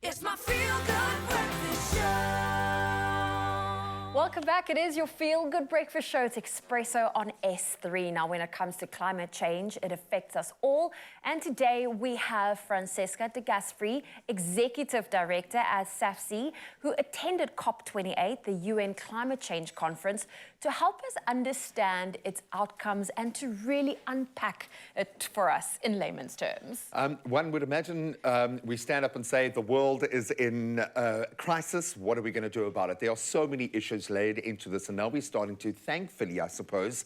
It's my feel-good breakfast show. Welcome back. It is your feel-good breakfast show. It's Expresso on S3. Now, when it comes to climate change, it affects us all. And today we have Francesca de Gasfrey, Executive Director at SAFC, who attended COP28, the UN Climate Change Conference, to help us understand its outcomes and to really unpack it for us in layman's terms. One would imagine we stand up and say the world is in crisis. What are we going to do about it? There are so many issues laid into this, and now we're starting to, thankfully, I suppose,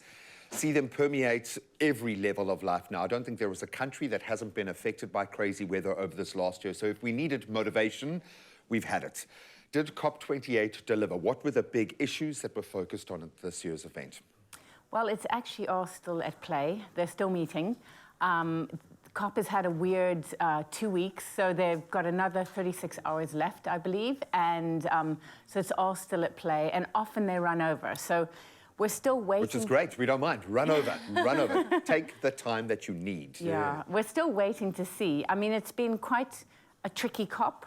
see them permeate every level of life now. I don't think there was a country that hasn't been affected by crazy weather over this last year. So if we needed motivation, we've had it. Did COP28 deliver? What were the big issues that were focused on at this year's event? Well, it's actually all still at play. They're still meeting. COP has had a weird 2 weeks, so they've got another 36 hours left, I believe. And so it's all still at play, and often they run over. So we're still waiting. Which is great. We don't mind. Run over. Run over. Take the time that you need. Yeah, we're still waiting to see. I mean, it's been quite a tricky COP.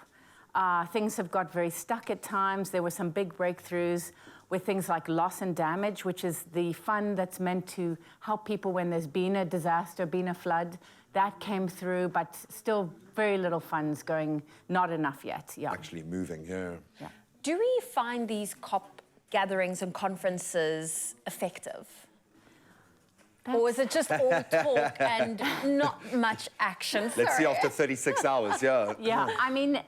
Things have got very stuck at times. There were some big breakthroughs with things like loss and damage, which is the fund that's meant to help people when there's been a disaster, been a flood. That came through, but still very little funds going, not enough yet. Yeah. Actually moving, yeah. Do we find these COP gatherings and conferences effective? Or is it just all talk and not much action? Let's see after 36 hours, yeah. Yeah, I mean,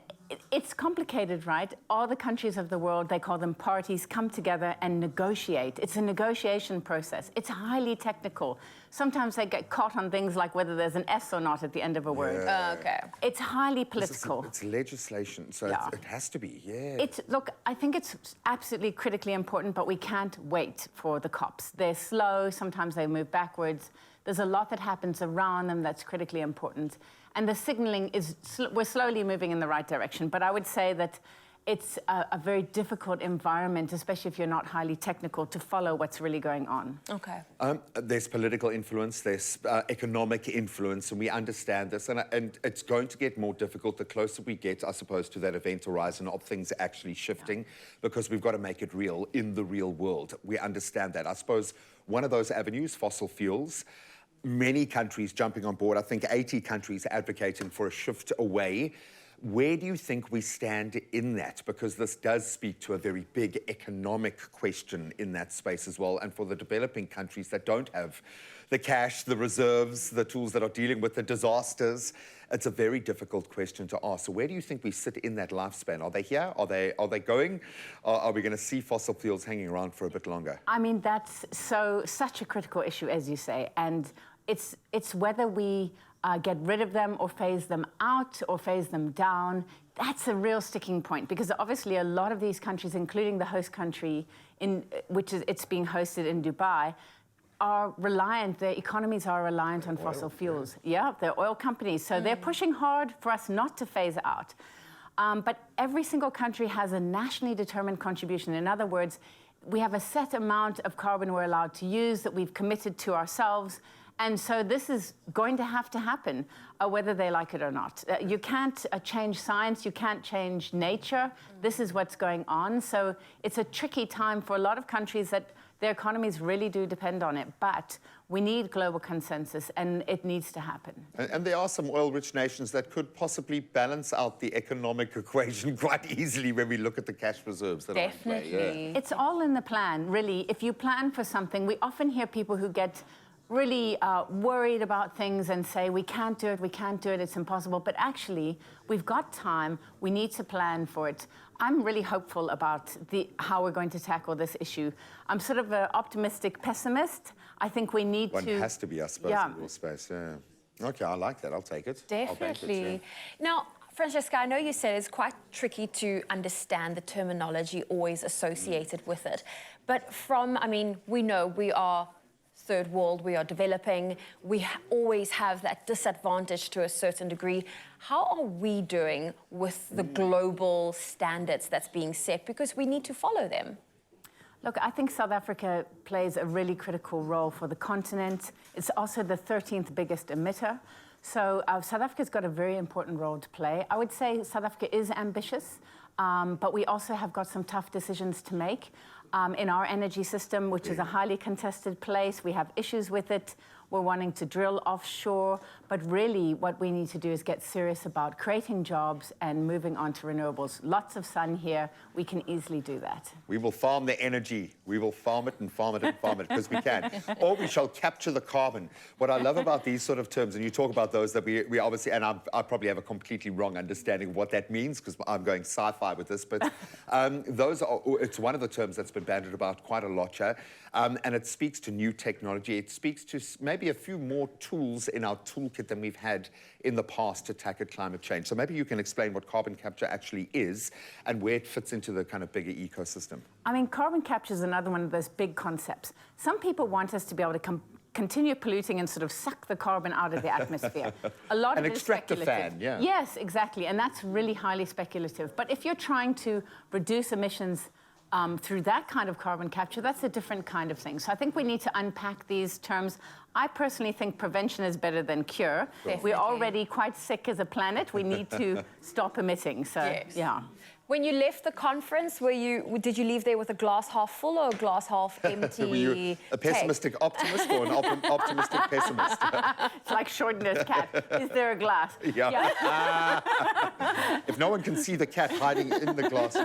it's complicated, right? All the countries of the world, they call them parties, come together and negotiate. It's a negotiation process. It's highly technical. Sometimes they get caught on things like whether there's an S or not at the end of a word. Okay. It's highly political. It's legislation, so yeah. It has to be, yeah. Look, I think it's absolutely critically important, but we can't wait for the COPs. They're slow, sometimes they move backwards. There's a lot that happens around them that's critically important. And the signaling is, we're slowly moving in the right direction. But I would say that it's a very difficult environment, especially if you're not highly technical, to follow what's really going on. Okay. There's political influence, there's economic influence, and we understand this. And it's going to get more difficult the closer we get, I suppose, to that event horizon of things actually shifting, because we've got to make it real in the real world. We understand that. I suppose one of those avenues, fossil fuels, many countries jumping on board. I think 80 countries advocating for a shift away. Where do you think we stand in that? Because this does speak to a very big economic question in that space as well. And for the developing countries that don't have the cash, the reserves, the tools that are dealing with the disasters, it's a very difficult question to ask. So where do you think we sit in that lifespan? Are they here? Are they going? Are we going to see fossil fuels hanging around for a bit longer? I mean, that's such a critical issue, as you say. And it's whether we get rid of them or phase them out or phase them down. That's a real sticking point, because obviously a lot of these countries, including the host country, it's being hosted in Dubai, are reliant, their economies are reliant on fossil fuels. Yeah, they're oil companies. So they're pushing hard for us not to phase out. But every single country has a nationally determined contribution. In other words, we have a set amount of carbon we're allowed to use that we've committed to ourselves. And so this is going to happen, whether they like it or not. You can't change science, you can't change nature. This is what's going on. So it's a tricky time for a lot of countries that their economies really do depend on it. But we need global consensus, and it needs to happen. And there are some oil-rich nations that could possibly balance out the economic equation quite easily when we look at the cash reserves that Definitely. are in play. Yeah. It's all in the plan, really. If you plan for something, we often hear people who get really worried about things and say, we can't do it, it's impossible. But actually, we've got time, we need to plan for it. I'm really hopeful about how we're going to tackle this issue. I'm sort of an optimistic pessimist. I think we need One has to be, I suppose, in your space, yeah. Okay, I like that, I'll take it. Definitely. Now, Francesca, I know you said it's quite tricky to understand the terminology always associated with it. But we know we are third world, we are developing, we always have that disadvantage to a certain degree. How are we doing with the global standards that's being set? Because we need to follow them. Look, I think South Africa plays a really critical role for the continent. It's also the 13th biggest emitter. So South Africa's got a very important role to play. I would say South Africa is ambitious, but we also have got some tough decisions to make. In our energy system, which is a highly contested place, we have issues with it. We're wanting to drill offshore, but really what we need to do is get serious about creating jobs and moving on to renewables. Lots of sun here, we can easily do that. We will farm the energy. We will farm it and farm it and farm it because we can. Or we shall capture the carbon. What I love about these sort of terms, and you talk about those that we obviously, and I probably have a completely wrong understanding of what that means because I'm going sci-fi with this, but it's one of the terms that's been bandied about quite a lot, and it speaks to new technology. It speaks to maybe a few more tools in our toolkit than we've had in the past to tackle climate change. So maybe you can explain what carbon capture actually is and where it fits into the kind of bigger ecosystem. I mean, carbon capture is another one of those big concepts. Some people want us to be able to continue polluting and sort of suck the carbon out of the atmosphere. A lot of it is speculative. An extractor fan, yeah. Yes, exactly, and that's really highly speculative. But if you're trying to reduce emissions through that kind of carbon capture, that's a different kind of thing. So I think we need to unpack these terms. I personally think prevention is better than cure. Definitely. We're already quite sick as a planet. We need to stop emitting. So, yes. yeah. When you left the conference, did you leave there with a glass half full or a glass half empty? Were you a pessimistic optimist or an optimistic pessimist? It's like Short-Nosed Cat. Is there a glass? Yeah. If no one can see the cat hiding in the glass,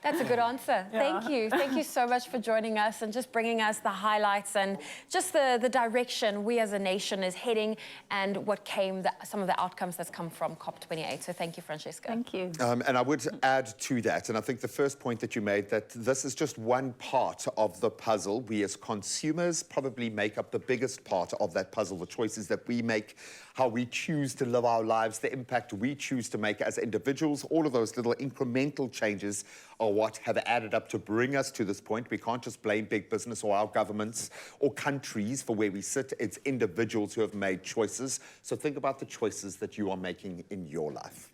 That's a good answer. Yeah. Thank you. Thank you so much for joining us and just bringing us the highlights and just the direction we as a nation is heading and what came, some of the outcomes that's come from COP28. So thank you, Francesca. Thank you. And I would add to that, and I think the first point that you made, that this is just one part of the puzzle. We as consumers probably make up the biggest part of that puzzle, the choices that we make, how we choose to live our lives, the impact we choose to make as individuals. All of those little incremental changes are what have added up to bring us to this point. We can't just blame big business or our governments or countries for where we sit. It's individuals who have made choices. So think about the choices that you are making in your life.